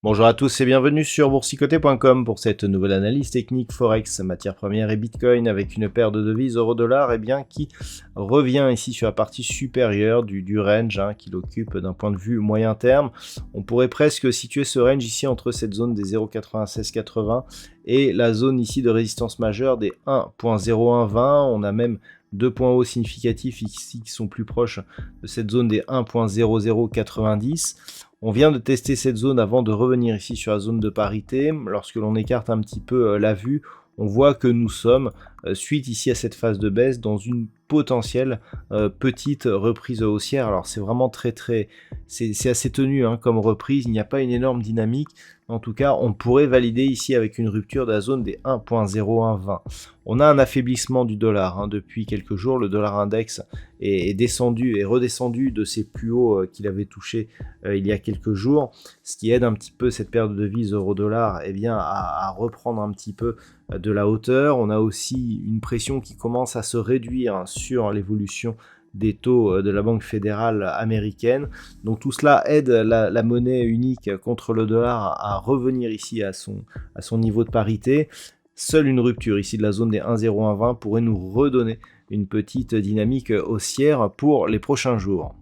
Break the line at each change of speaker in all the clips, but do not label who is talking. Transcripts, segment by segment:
Bonjour à tous et bienvenue sur boursicoté.com pour cette nouvelle analyse technique Forex, matières premières et Bitcoin avec une paire de devises euro-dollar qui revient ici sur la partie supérieure du range qu'il occupe d'un point de vue moyen terme. On pourrait presque situer ce range ici entre cette zone des 0,9680 et la zone ici de résistance majeure des 1.0120. On a même deux points hauts significatifs ici qui sont plus proches de cette zone des 1.0090. On vient de tester cette zone avant de revenir ici sur la zone de parité. Lorsque l'on écarte un petit peu la vue, on voit que nous sommes, suite ici à cette phase de baisse, dans une potentielle petite reprise haussière. Alors c'est vraiment c'est assez tenu comme reprise, il n'y a pas une énorme dynamique. En tout cas, on pourrait valider ici avec une rupture de la zone des 1.0120. On a un affaiblissement du dollar depuis quelques jours. Le dollar index est redescendu de ses plus hauts qu'il avait touché il y a quelques jours, ce qui aide un petit peu cette paire de devises euro-dollar à reprendre un petit peu de la hauteur. On a aussi une pression qui commence à se réduire sur l'évolution des taux de la Banque fédérale américaine. Donc tout cela aide la monnaie unique contre le dollar à revenir ici à son niveau de parité. Seule une rupture ici de la zone des 1,0120 pourrait nous redonner une petite dynamique haussière pour les prochains jours.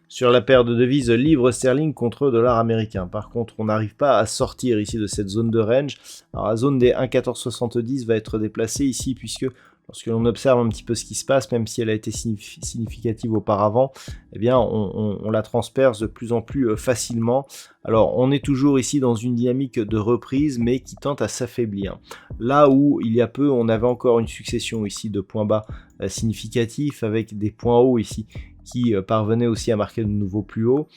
Sur la paire de devises livre sterling contre dollar américain. Par contre, on n'arrive pas à sortir ici de cette zone de range. Alors la zone des 1,1470 va être déplacée ici puisque lorsque l'on observe un petit peu ce qui se passe, même si elle a été significative auparavant, on la transperce de plus en plus facilement. Alors on est toujours ici dans une dynamique de reprise, mais qui tente à s'affaiblir. Là où il y a peu, on avait encore une succession ici de points bas significatifs avec des points hauts ici qui parvenaient aussi à marquer de nouveaux plus hauts.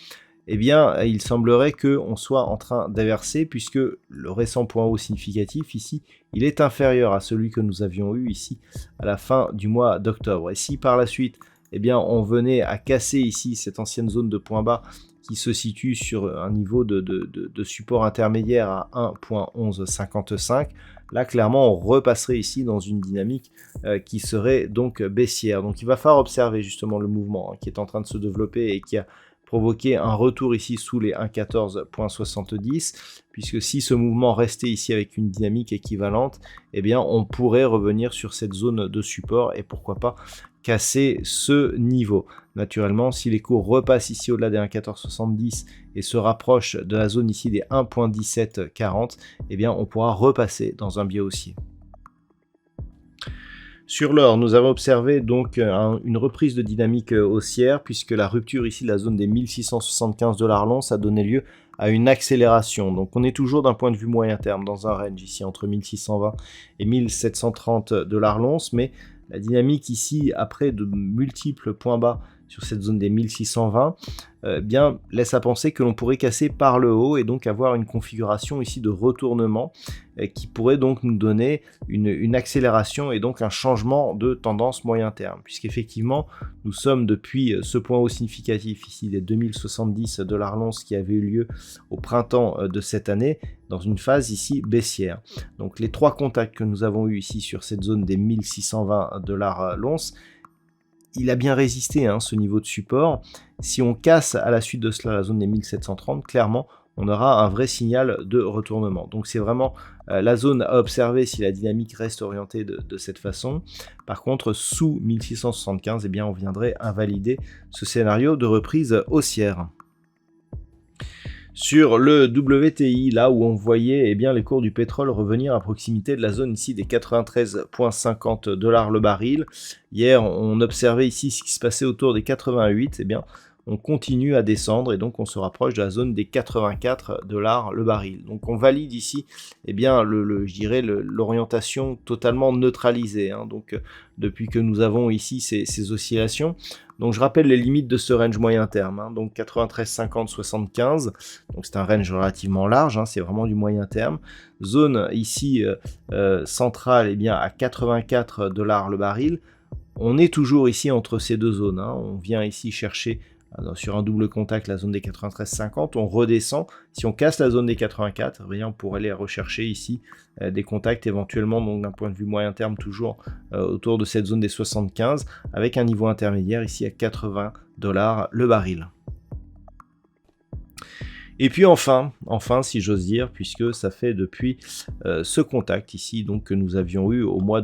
Il semblerait qu'on soit en train d'inverser puisque le récent point haut significatif ici, il est inférieur à celui que nous avions eu ici à la fin du mois d'octobre. Et si par la suite, on venait à casser ici cette ancienne zone de point bas qui se situe sur un niveau de support intermédiaire à 1.1155, là clairement on repasserait ici dans une dynamique qui serait donc baissière. Donc il va falloir observer justement le mouvement qui est en train de se développer et qui a provoquer un retour ici sous les 1,1470, puisque si ce mouvement restait ici avec une dynamique équivalente, on pourrait revenir sur cette zone de support et pourquoi pas casser ce niveau. Naturellement, si les cours repassent ici au-delà des 1,1470 et se rapprochent de la zone ici des 1,1740, on pourra repasser dans un biais haussier. Sur l'or, nous avons observé donc une reprise de dynamique haussière puisque la rupture ici de la zone des 1675 $ l'once a donné lieu à une accélération. Donc on est toujours d'un point de vue moyen terme dans un range ici entre 1620 et 1730 $ l'once, mais la dynamique ici après de multiples points bas sur cette zone des 1620 laisse à penser que l'on pourrait casser par le haut et donc avoir une configuration ici de retournement qui pourrait donc nous donner une accélération et donc un changement de tendance moyen terme, puisqu'effectivement nous sommes depuis ce point haut significatif ici des 2070 $ l'once qui avait eu lieu au printemps de cette année dans une phase ici baissière. Donc les trois contacts que nous avons eu ici sur cette zone des 1620 $ l'once, il a bien résisté ce niveau de support. Si on casse à la suite de cela la zone des 1730, clairement on aura un vrai signal de retournement. Donc c'est vraiment la zone à observer si la dynamique reste orientée de cette façon. Par contre, sous 1675, on viendrait invalider ce scénario de reprise haussière. Sur le WTI, là où on voyait les cours du pétrole revenir à proximité de la zone ici des 93,50 $ le baril. Hier, on observait ici ce qui se passait autour des 88. on continue à descendre et donc on se rapproche de la zone des 84 $ le baril. Donc on valide ici eh bien, je dirais l'orientation totalement neutralisée, hein, donc depuis que nous avons ici ces oscillations. Donc je rappelle les limites de ce range moyen terme, hein, donc 93,50, 75, donc c'est un range relativement large, hein, c'est vraiment du moyen terme. Zone ici centrale eh bien, à 84 $ le baril. On est toujours ici entre ces deux zones, hein. On vient ici chercher sur un double contact la zone des 93,50, on redescend. Si on casse la zone des 84, eh bien, on pourrait aller rechercher ici des contacts éventuellement, donc d'un point de vue moyen terme, toujours autour de cette zone des 75, avec un niveau intermédiaire ici à 80 $ le baril. Et puis enfin, si j'ose dire, puisque ça fait depuis ce contact ici, donc que nous avions eu au mois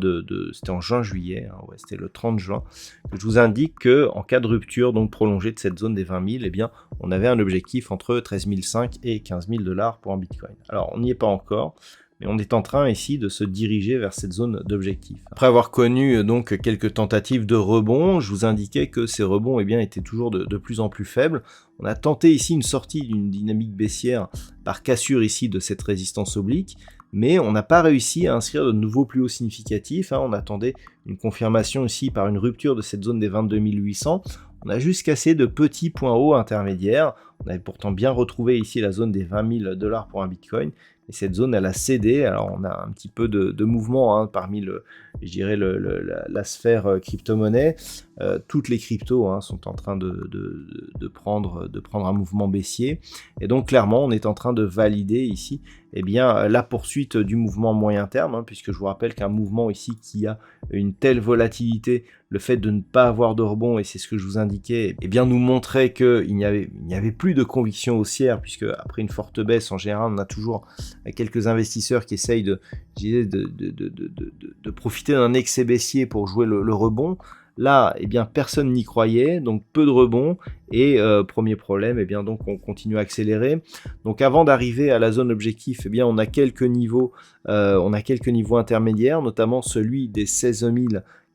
c'était en juin-juillet, hein, ouais, c'était le 30 juin, que je vous indique que en cas de rupture donc prolongée de cette zone des 20 000, eh bien, on avait un objectif entre 13 500 et 15 000 $ pour un Bitcoin. Alors, on n'y est pas encore. Mais on est en train ici de se diriger vers cette zone d'objectif. Après avoir connu donc quelques tentatives de rebond, je vous indiquais que ces rebonds eh bien, étaient toujours de plus en plus faibles. On a tenté ici une sortie d'une dynamique baissière par cassure ici de cette résistance oblique, mais on n'a pas réussi à inscrire de nouveaux plus hauts significatifs, hein. On attendait une confirmation ici par une rupture de cette zone des 22 800. On a juste cassé de petits points hauts intermédiaires. On avait pourtant bien retrouvé ici la zone des 20 000 $ pour un Bitcoin. Et cette zone, elle a cédé. Alors, on a un petit peu de mouvement, hein, parmi la sphère crypto-monnaie. Toutes les cryptos, hein, sont en train de prendre un mouvement baissier. Et donc, clairement, on est en train de valider ici eh bien, la poursuite du mouvement moyen terme, hein, puisque je vous rappelle qu'un mouvement ici qui a une telle volatilité, le fait de ne pas avoir de rebond, et c'est ce que je vous indiquais, eh bien, nous montrait qu'il n'y avait plus de conviction haussière, puisque après une forte baisse, en général, on a toujours quelques investisseurs qui essayent de profiter d'un excès baissier pour jouer le rebond. Là, eh bien, personne n'y croyait, donc peu de rebond, et premier problème, eh bien, donc on continue à accélérer. Donc avant d'arriver à la zone objectif, eh bien, on a quelques niveaux intermédiaires, notamment celui des 16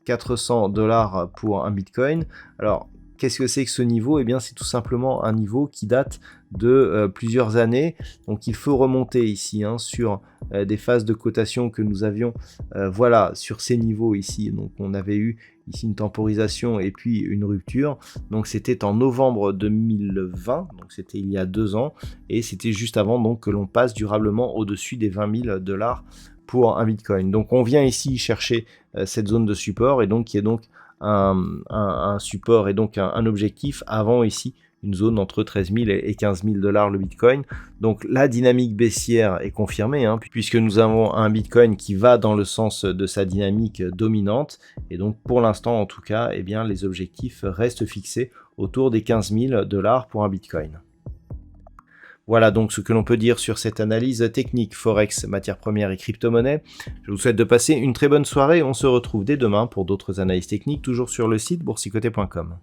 400 $ pour un Bitcoin. Alors, qu'est-ce que c'est que ce niveau? Eh bien, c'est tout simplement un niveau qui date de plusieurs années. Donc, il faut remonter ici, hein, sur des phases de cotation que nous avions, voilà, sur ces niveaux ici. Donc, on avait eu ici une temporisation et puis une rupture. Donc, c'était en novembre 2020. Donc, c'était il y a 2 ans. Et c'était juste avant donc que l'on passe durablement au-dessus des 20 000 $ pour un Bitcoin. Donc, on vient ici chercher cette zone de support et donc qui est donc un support et donc un objectif avant ici une zone entre 13 000 et 15 000 $ le Bitcoin. Donc la dynamique baissière est confirmée, hein, puisque nous avons un Bitcoin qui va dans le sens de sa dynamique dominante. Et donc pour l'instant en tout cas, eh bien, les objectifs restent fixés autour des 15 000 $ pour un Bitcoin. Voilà donc ce que l'on peut dire sur cette analyse technique Forex, matières premières et crypto-monnaie. Je vous souhaite de passer une très bonne soirée. On se retrouve dès demain pour d'autres analyses techniques, toujours sur le site boursicoté.com.